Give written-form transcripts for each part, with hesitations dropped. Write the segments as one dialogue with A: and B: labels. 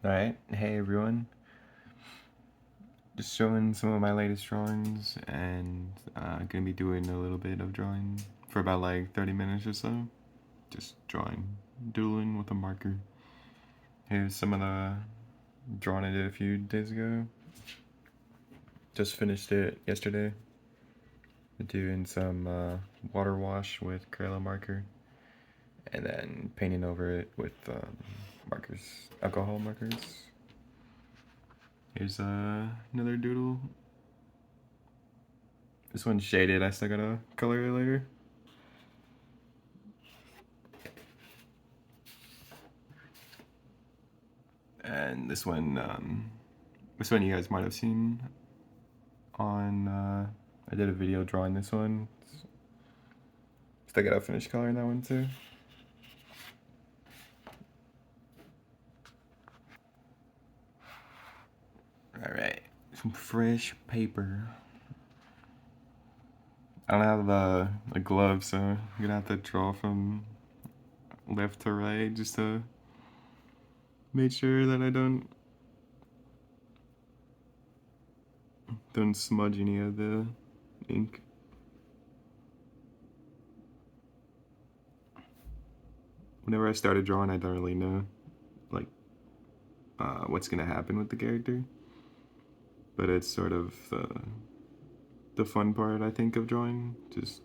A: Alright, hey everyone. Just showing some of my latest drawings and gonna be doing a little bit of drawing for about like 30 minutes or so. Just drawing, doodling with a marker. Here's some of the drawing I did a few days ago. Just finished it yesterday. Doing some water wash with Crayola marker and then painting over it with markers, alcohol markers. Here's another doodle. This one's shaded, I still gotta color it later. And this one you guys might have seen on, I did a video drawing this one. Still gotta finish coloring that one too. Alright, some fresh paper. I don't have the glove, so I'm gonna have to draw from left to right just to make sure that I don't smudge any of the ink. Whenever I started drawing, I don't really know like what's gonna happen with the character, but it's sort of the fun part, I think, of drawing. Just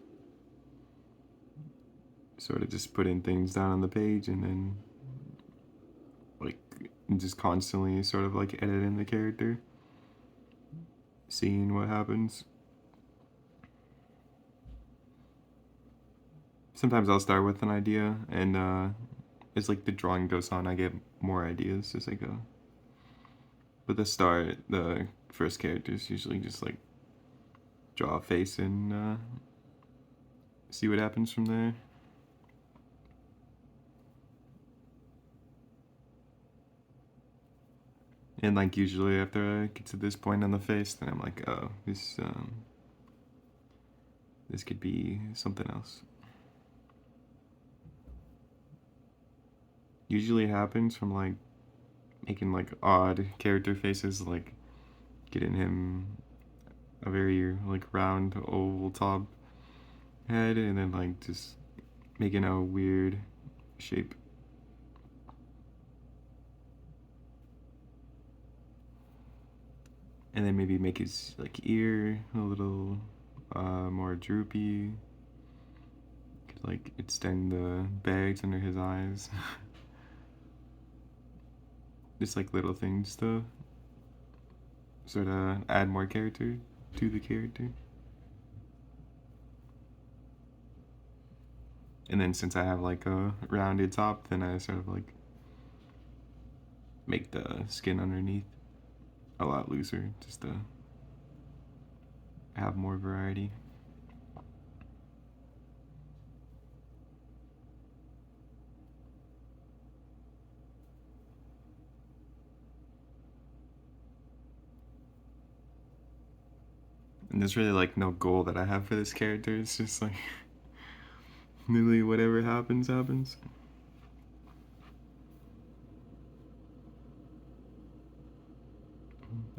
A: sort of just putting things down on the page and then like just constantly sort of like editing the character, seeing what happens. Sometimes I'll start with an idea and as like the drawing goes on, I get more ideas as I go. But the first character is usually just like draw a face and see what happens from there. And like usually after I get to this point on the face, then I'm like, oh, this could be something else. Usually happens from like making like odd character faces, like getting him a very like round oval top head and then like just making a weird shape. And then maybe make his like ear a little more droopy. Could like extend the bags under his eyes. Just like little things to sort of add more character to the character. And then since I have like a rounded top, then I sort of like make the skin underneath a lot looser just to have more variety. And there's really like no goal that I have for this character. It's just like literally whatever happens, happens.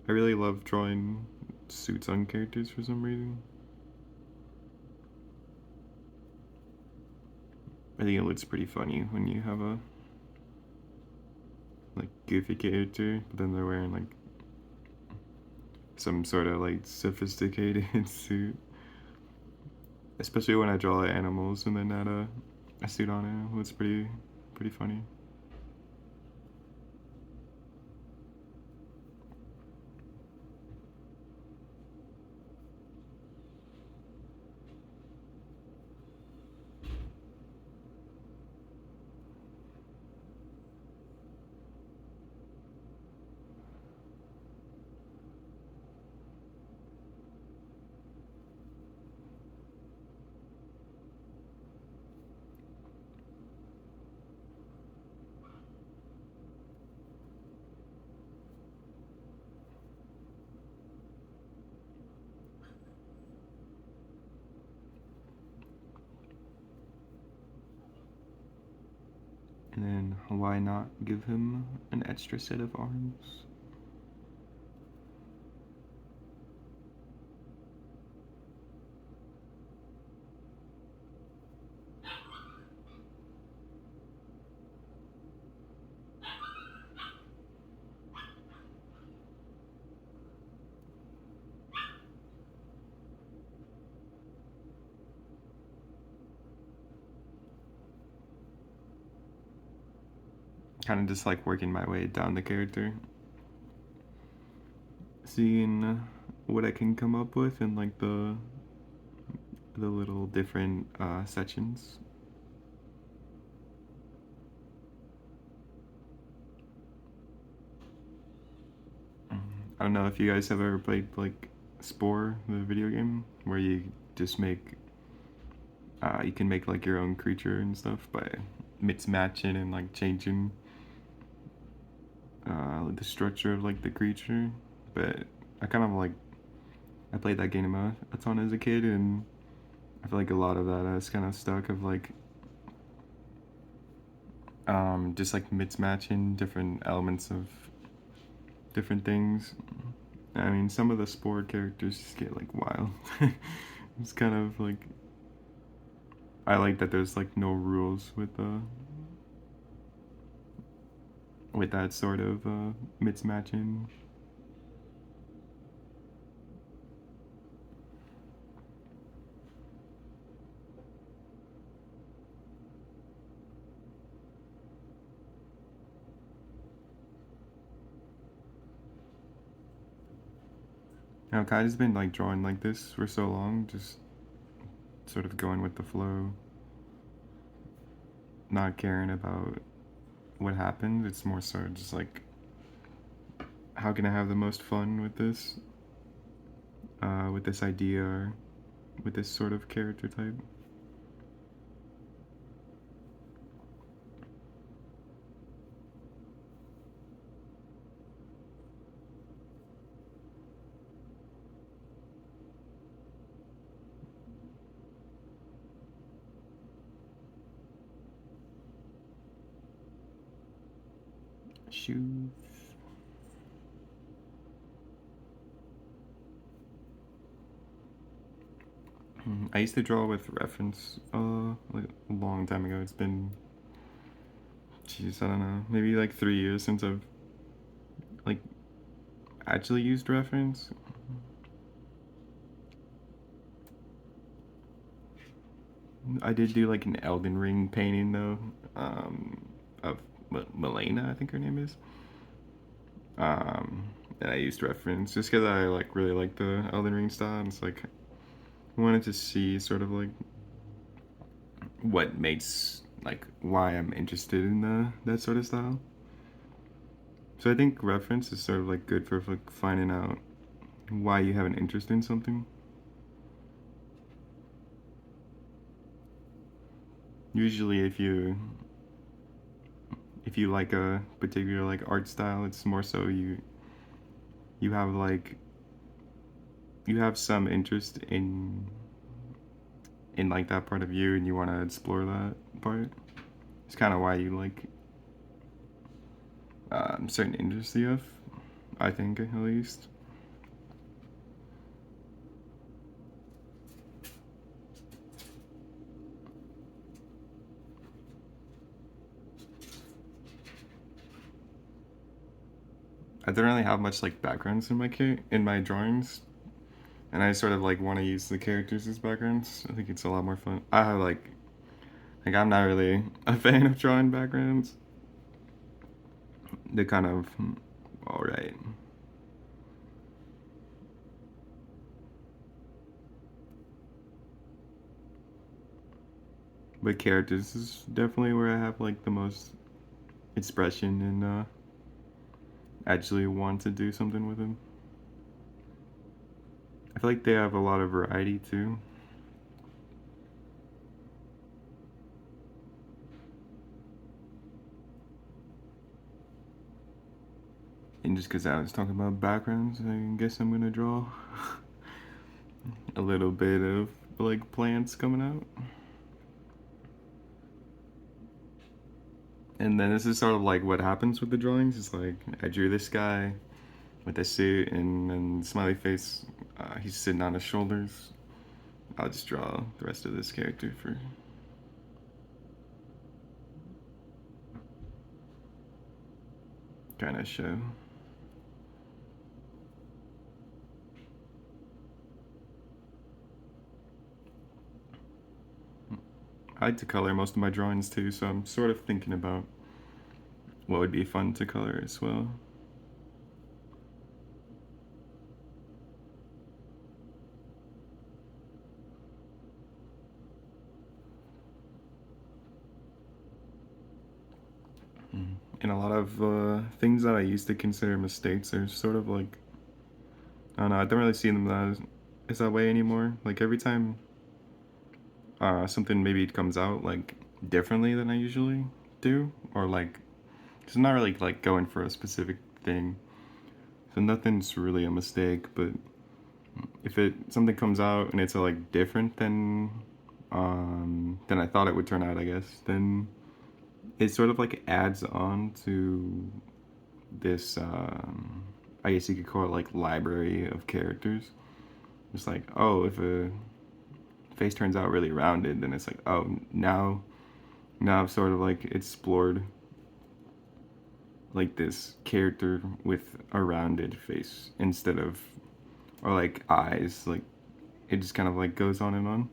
A: I really love drawing suits on characters for some reason. I think it looks pretty funny when you have a like goofy character, but then they're wearing like some sort of like sophisticated suit. Especially when I draw animals and then add a suit on it. It's pretty funny. why not give him an extra set of arms? Kind of just like working my way down the character, seeing what I can come up with in like the little different sections. I don't know if you guys have ever played like Spore, the video game, where you just make you can make like your own creature and stuff by mix matching and like changing the structure of like the creature. But I kind of like I played that game a ton as a kid, and I feel like a lot of that is kind of stuck of like just like mix matching different elements of different things. I mean, some of the Spore characters just get like wild. It's kind of like I like that there's like no rules with that sort of mix matching. You know, Kai's been like drawing like this for so long, just sort of going with the flow, not caring about what happens. It's more so just like, how can I have the most fun with this idea, or with this sort of character type? Shoes. I used to draw with reference like a long time ago. It's been, jeez, I don't know, maybe like 3 years since I've like actually used reference. I did do like an Elden Ring painting though, of Milena, I think her name is. And I used reference just because I like really like the Elden Ring style. And it's like I wanted to see sort of like what makes like why I'm interested in that sort of style. So I think reference is sort of like good for like finding out why you have an interest in something. Usually, if you like a particular like art style, it's more so you have like you have some interest in like that part of you, and you want to explore that part. It's kind of why you like certain interests you have, I think, at least. I don't really have much like backgrounds in my drawings, and I sort of like want to use the characters as backgrounds. I think it's a lot more fun. I have like I'm not really a fan of drawing backgrounds. They're kind of all right. But characters is definitely where I have like the most expression and actually want to do something with them. I feel like they have a lot of variety too. And just because I was talking about backgrounds, I guess I'm gonna draw a little bit of like plants coming out. And then this is sort of like what happens with the drawings. It's like I drew this guy with a suit and then smiley face. He's sitting on his shoulders. I'll just draw the rest of this character for kind of show. I like to color most of my drawings too, so I'm sort of thinking about what would be fun to color as well. And a lot of things that I used to consider mistakes are sort of like, I don't know, I don't really see them as that way anymore. Like every time something maybe comes out like differently than I usually do, or like, cause I'm not really like going for a specific thing, so nothing's really a mistake. But if something comes out and it's like different than I thought it would turn out, I guess, then it sort of like adds on to this. I guess you could call it like library of characters. It's like, oh, if a face turns out really rounded, then it's like, oh, now I've sort of like explored like this character with a rounded face instead of, or like eyes. Like it just kind of like goes on and on.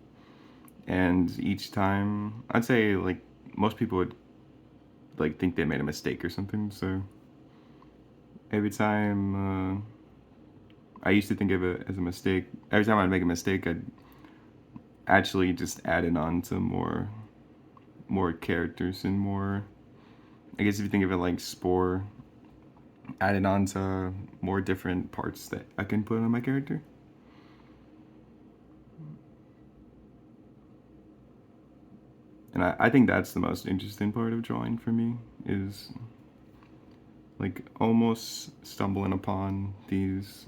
A: And each time, I'd say like most people would like think they made a mistake or something. So every time I used to think of it as a mistake, every time I'd make a mistake, I'd actually just add it on to more characters and more. I guess if you think of it like Spore, added on to more different parts that I can put on my character. And I think that's the most interesting part of drawing for me is like almost stumbling upon these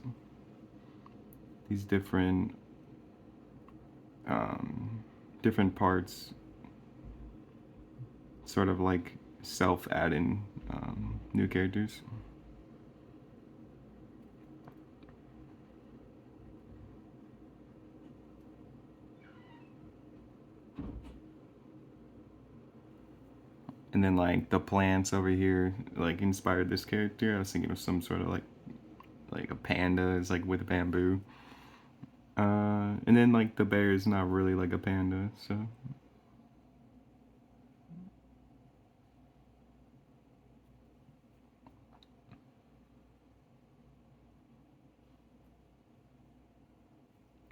A: different parts, sort of like self adding new characters. And then like the plants over here like inspired this character. I was thinking of some sort of like a panda is like with bamboo. And then like the bear is not really like a panda, so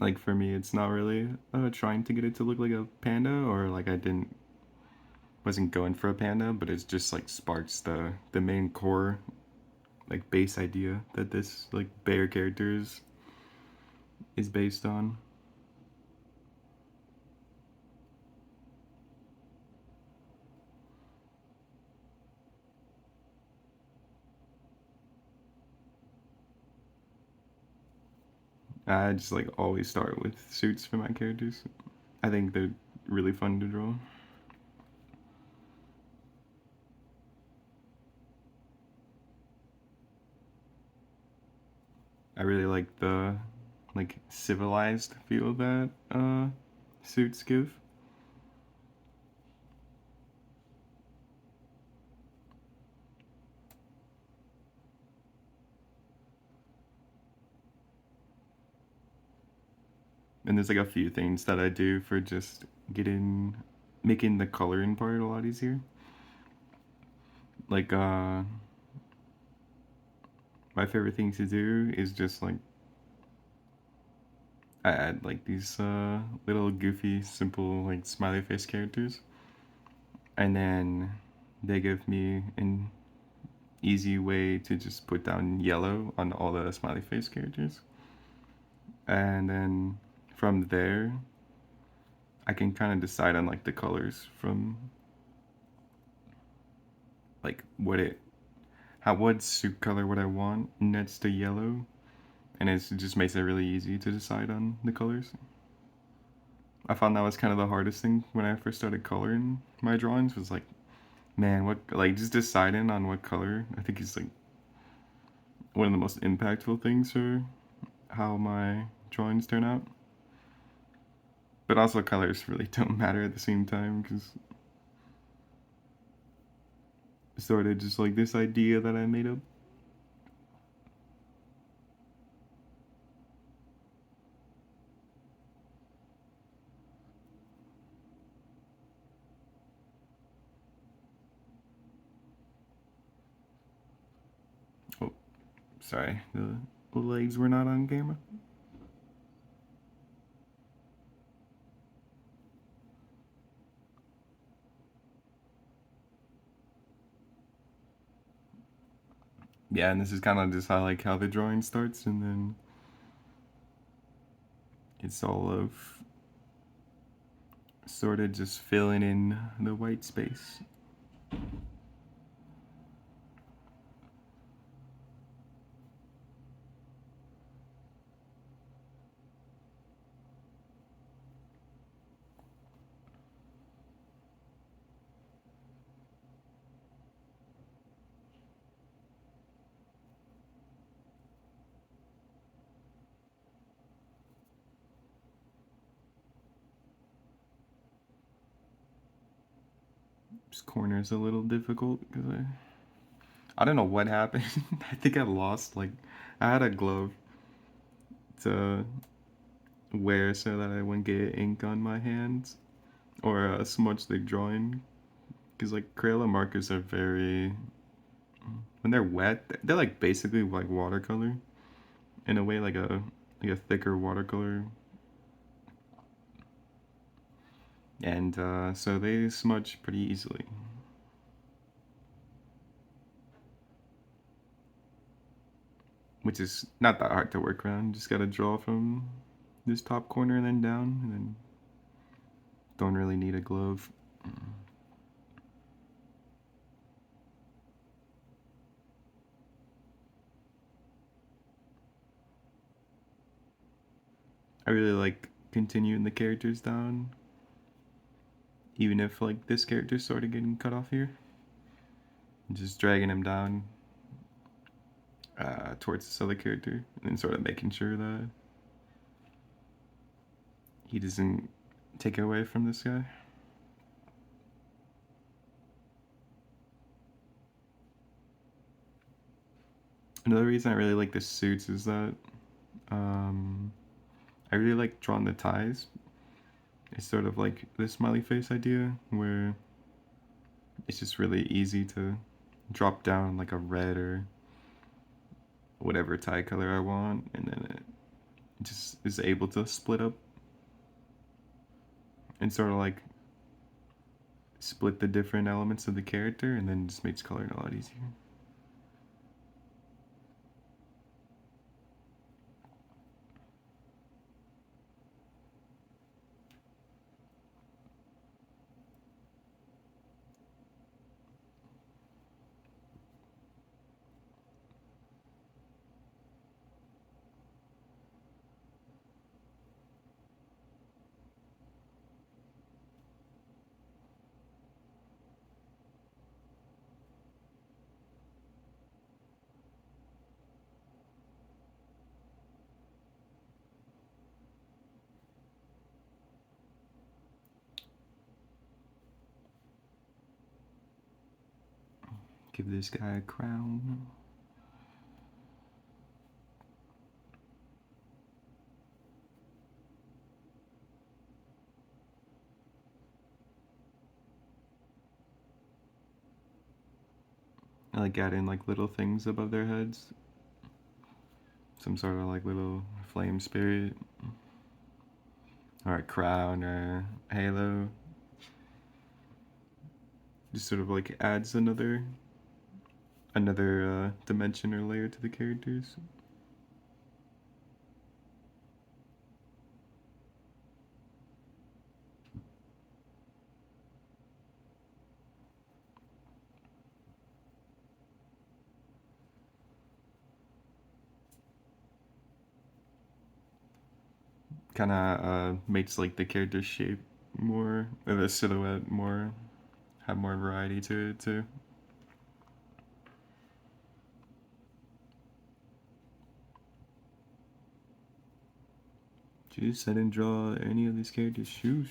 A: like for me it's not really trying to get it to look like a panda, or like I didn't wasn't going for a panda, but it's just like sparks the main core like base idea that this like bear character is based on. I just like always start with suits for my characters. I think they're really fun to draw. I really like the like civilized feel that suits give. And there's like a few things that I do for just getting making the coloring part a lot easier. Like my favorite thing to do is just like I add like these little goofy simple like smiley face characters, and then they give me an easy way to just put down yellow on all the smiley face characters. And then from there I can kind of decide on like the colors from like what suit color would I want next to yellow, and it just makes it really easy to decide on the colors. I found that was kind of the hardest thing when I first started coloring my drawings, was like Man, what like just deciding on what color I think is like one of the most impactful things for how my drawings turn out. But also colors really don't matter at the same time because sort of just like this idea that I made up. Oh, sorry, the legs were not on camera. Yeah, and this is kind of just how the drawing starts, and then it's all of sort of just filling in the white space. This corner is a little difficult because I don't know what happened. I think I lost like I had a glove to wear so that I wouldn't get ink on my hands or smudge the drawing because like Crayola markers are very when they're wet they're like basically like watercolor in a way like a thicker watercolor and so they smudge pretty easily, which is not that hard to work around. Just gotta draw from this top corner and then down, and then don't really need a glove. I really like continuing the characters down, even if like this character's sort of getting cut off here. Just dragging him down towards this other character, and then sort of making sure that he doesn't take it away from this guy. Another reason I really like the suits is that um, I really like drawing the ties. It's sort of like the smiley face idea where it's just really easy to drop down like a red or whatever tie color I want, and then it just is able to split up and sort of like split the different elements of the character, and then just makes coloring a lot easier. Give this guy a crown. I like adding like little things above their heads, some sort of like little flame spirit, or a crown or a halo. Just sort of like adds another dimension or layer to the characters. Kind of makes like the character shape more, or the silhouette more have more variety to it too. Jeez, I didn't draw any of these characters' shoes.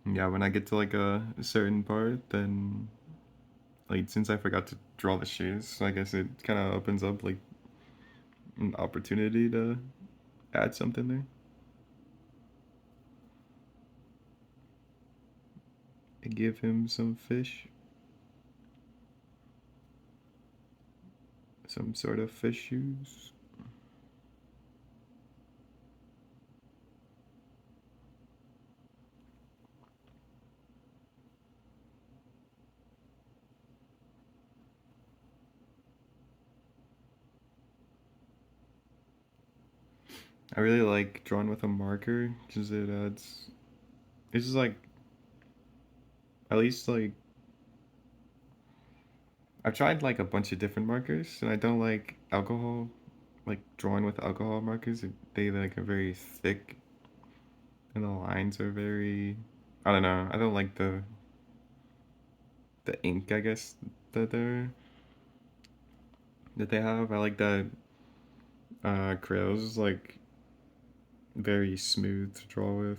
A: Yeah, when I get to like a certain part, then like since I forgot to draw the shoes, I guess it kind of opens up like an opportunity to add something there. I give him some fish, some sort of fish shoes. I really like drawing with a marker because it adds. It's just like at least like I've tried like a bunch of different markers, and I don't like alcohol. Like drawing with alcohol markers, they like are very thick, and the lines are very. I don't know. I don't like the ink. I guess that they have. I like that crayons is like very smooth to draw with.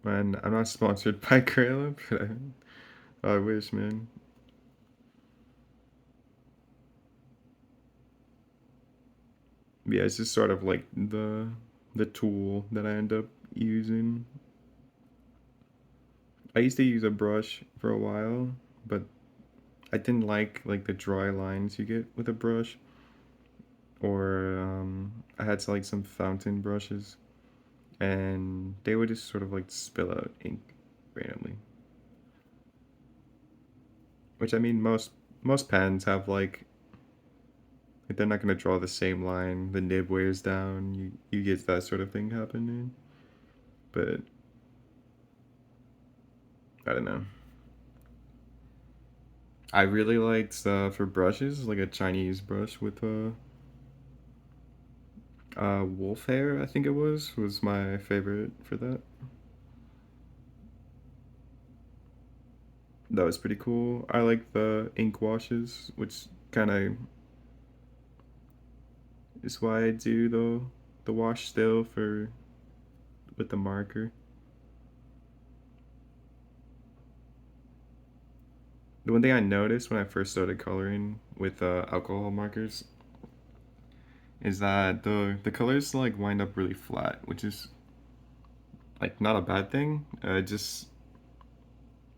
A: Man, I'm not sponsored by Crayola, but I wish, man. Yeah, it's just sort of like the tool that I end up using. I used to use a brush for a while, but I didn't like the dry lines you get with a brush, or I had like some fountain brushes, and they would just sort of like spill out ink randomly. Which I mean, most pens have like they're not gonna draw the same line. The nib wears down. You get that sort of thing happening, but I don't know. I really liked for brushes like a Chinese brush with wolf hair. I think it was my favorite for that. That was pretty cool. I like the ink washes, which kind of is why I do the wash still for with the marker. The one thing I noticed when I first started coloring with alcohol markers is that the colors like wind up really flat, which is like not a bad thing. Just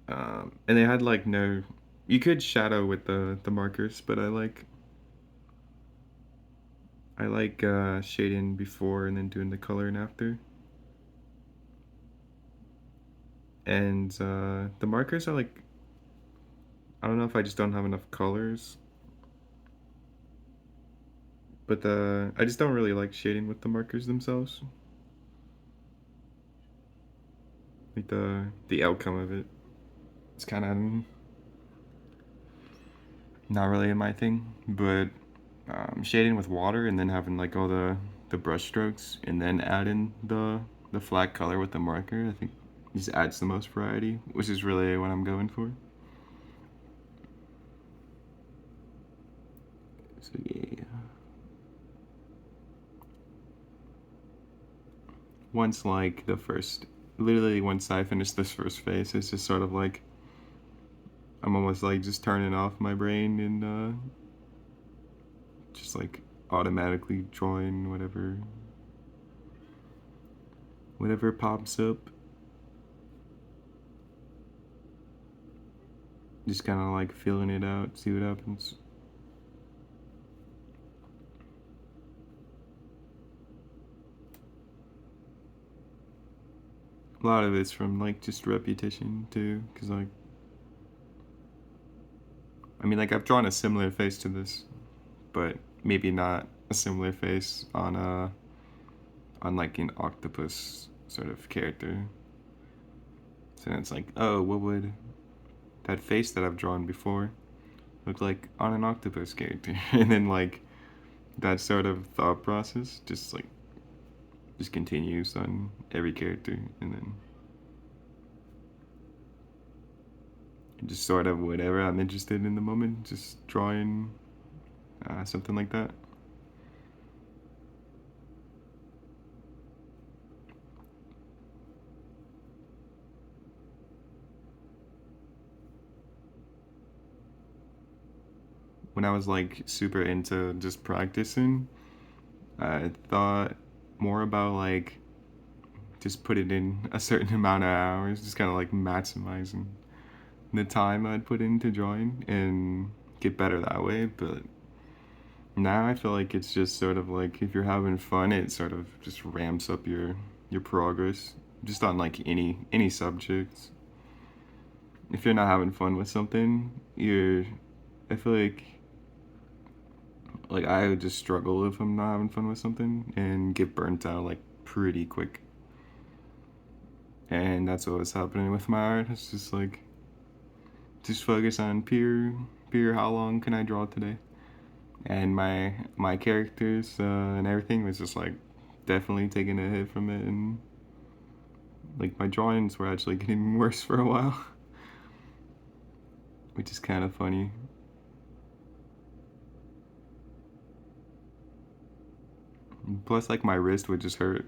A: and they had like no. You could shadow with the markers, but I like shading before and then doing the coloring after. And the markers are like I don't know if I just don't have enough colors, but I just don't really like shading with the markers themselves. Like the outcome of it, it's kind of not really my thing. But shading with water and then having like all the brush strokes and then adding the flat color with the marker, I think just adds the most variety, which is really what I'm going for. So yeah, once like the first, literally once I finish this first phase, it's just sort of like I'm almost like just turning off my brain and just like automatically drawing whatever pops up. Just kind of like feeling it out, see what happens. A lot of it's from like just repetition too, because like I mean like I've drawn a similar face to this but maybe not a similar face on like an octopus sort of character. So it's like, oh, what would that face that I've drawn before look like on an octopus character? And then like that sort of thought process just continues on every character, and then just sort of whatever I'm interested in the moment, just drawing something like that. When I was like super into just practicing, I thought more about like just put it in a certain amount of hours, just kind of like maximizing the time I'd put into drawing and get better that way. But now I feel like it's just sort of like if you're having fun, it sort of just ramps up your progress just on like any subject. If you're not having fun with something, I feel like I would just struggle if I'm not having fun with something and get burnt out like pretty quick. And that's what was happening with my art. It's just like just focus on pure how long can I draw today? And my characters and everything was just like definitely taking a hit from it, and like my drawings were actually getting worse for a while, which is kind of funny. Plus, like my wrist would just hurt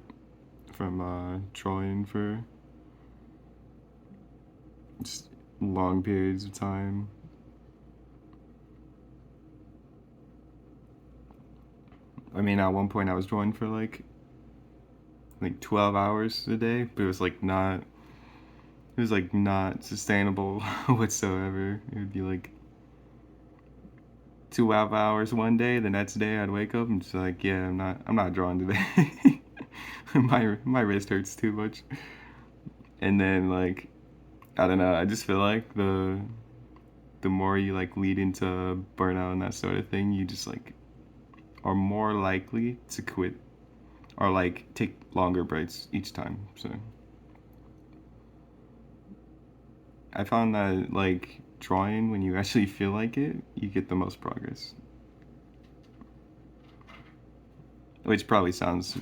A: from drawing for just long periods of time. I mean, at one point I was drawing for like 12 hours a day, but it was like not sustainable whatsoever. It would be like 2 hours one day, the next day I'd wake up and just like, yeah, I'm not drawing today. My wrist hurts too much. And then like I don't know, I just feel like the more you like lead into burnout and that sort of thing, you just like are more likely to quit or like take longer breaks each time. So I found that like drawing, when you actually feel like it, you get the most progress. Which probably sounds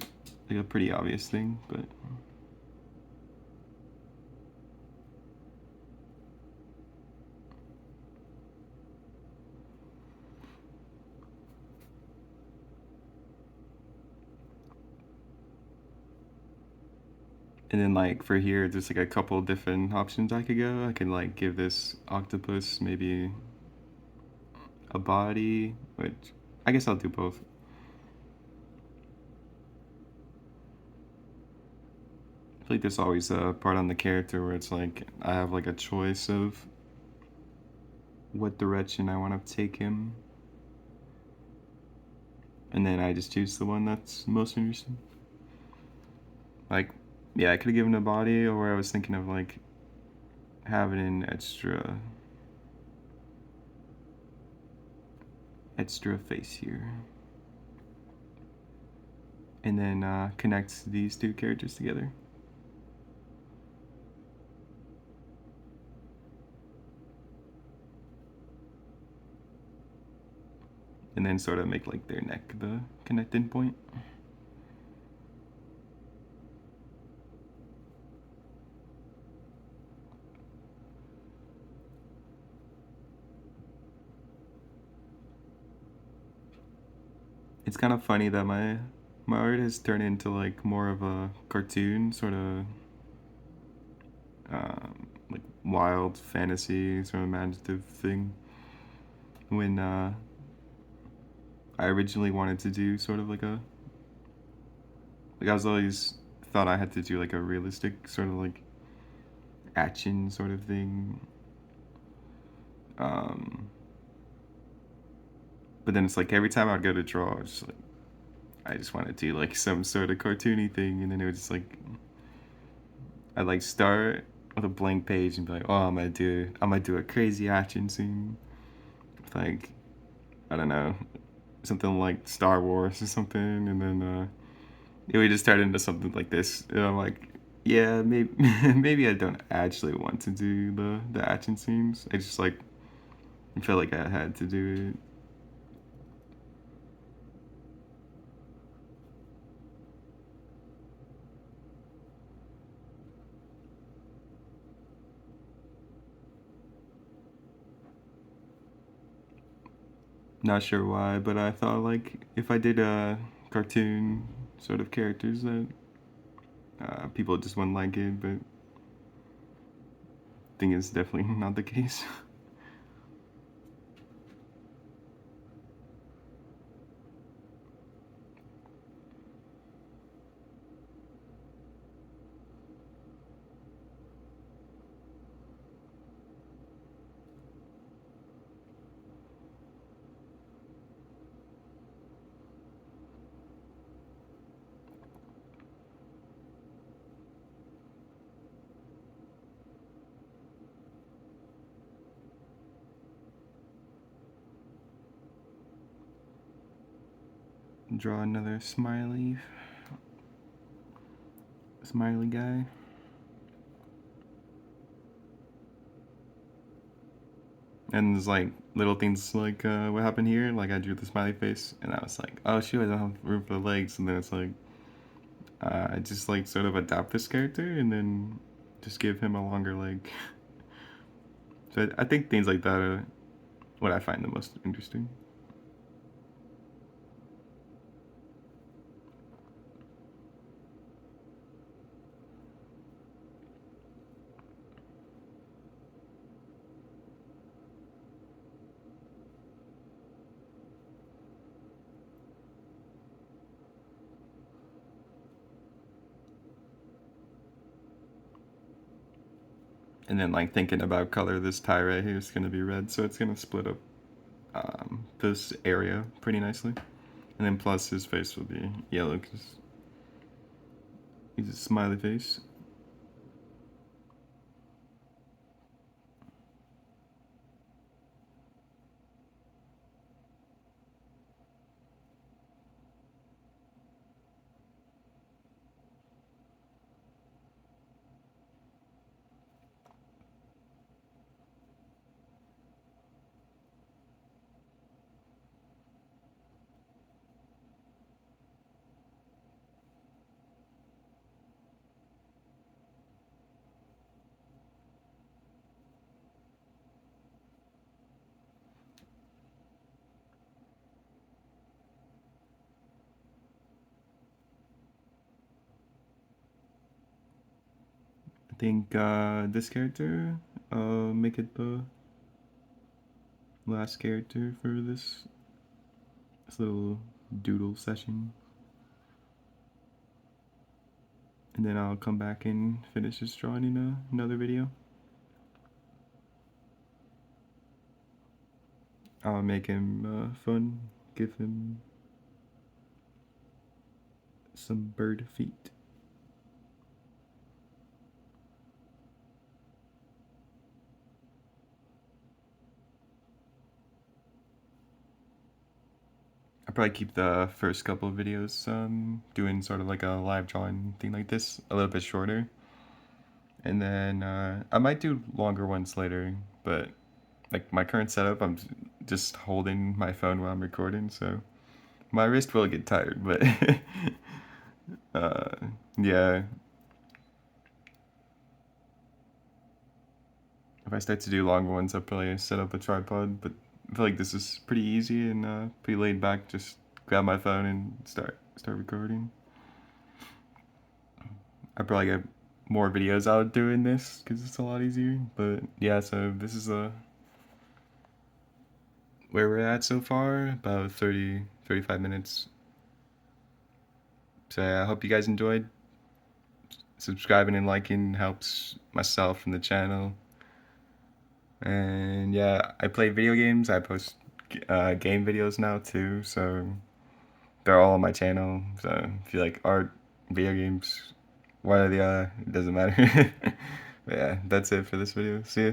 A: like a pretty obvious thing, but and then like for here, there's like a couple different options I could go. I could like give this octopus maybe a body, which I guess I'll do both. I feel like there's always a part on the character where it's like I have like a choice of what direction I want to take him, and then I just choose the one that's most interesting. Like, yeah, I could have given a body, or I was thinking of like having an extra face here, and then connect these two characters together. And then sort of make like their neck the connecting point. It's kind of funny that my art has turned into like more of a cartoon sort of like wild fantasy sort of imaginative thing. When I originally wanted to do sort of like I was always thought I had to do like a realistic sort of like action sort of thing. Um, but then it's like every time I'd go to draw, I just want to do like some sort of cartoony thing, and then it would just like I'd like start with a blank page and be like, oh, I'm gonna do a crazy action scene with like I don't know, something like Star Wars or something, and then it would just turn into something like this. And I'm like, yeah, maybe maybe I don't actually want to do the action scenes. I just like felt like I had to do it. Not sure why, but I thought like if I did cartoon sort of characters that people just wouldn't like it, but I think it's definitely not the case. Draw another smiley guy. And there's like little things like what happened here. Like I drew the smiley face, and I was like, oh shoot, I don't have room for the legs. And then it's like I just like sort of adapt this character, and then just give him a longer leg. So I think things like that are what I find the most interesting. And then like thinking about color, this tie right here is gonna be red, so it's gonna split up this area pretty nicely. And then plus his face will be yellow because he's a smiley face. I think this character, make it the last character for this little doodle session. And then I'll come back and finish this drawing in another video. I'll make him fun, give him some bird feet. I'll probably keep the first couple of videos doing sort of like a live drawing thing like this a little bit shorter. And then I might do longer ones later, but like my current setup, I'm just holding my phone while I'm recording, so my wrist will get tired, but uh, yeah. If I start to do longer ones, I'll probably set up a tripod, but I feel like this is pretty easy and pretty laid back. Just grab my phone and start recording. I probably get more videos out doing this because it's a lot easier. But yeah, so this is where we're at so far, about 35 minutes. So yeah, I hope you guys enjoyed. Subscribing and liking helps myself and the channel. And yeah, I play video games. I post game videos now too, so they're all on my channel. So if you like art, video games, one or the other, it doesn't matter. But yeah, that's it for this video. See ya.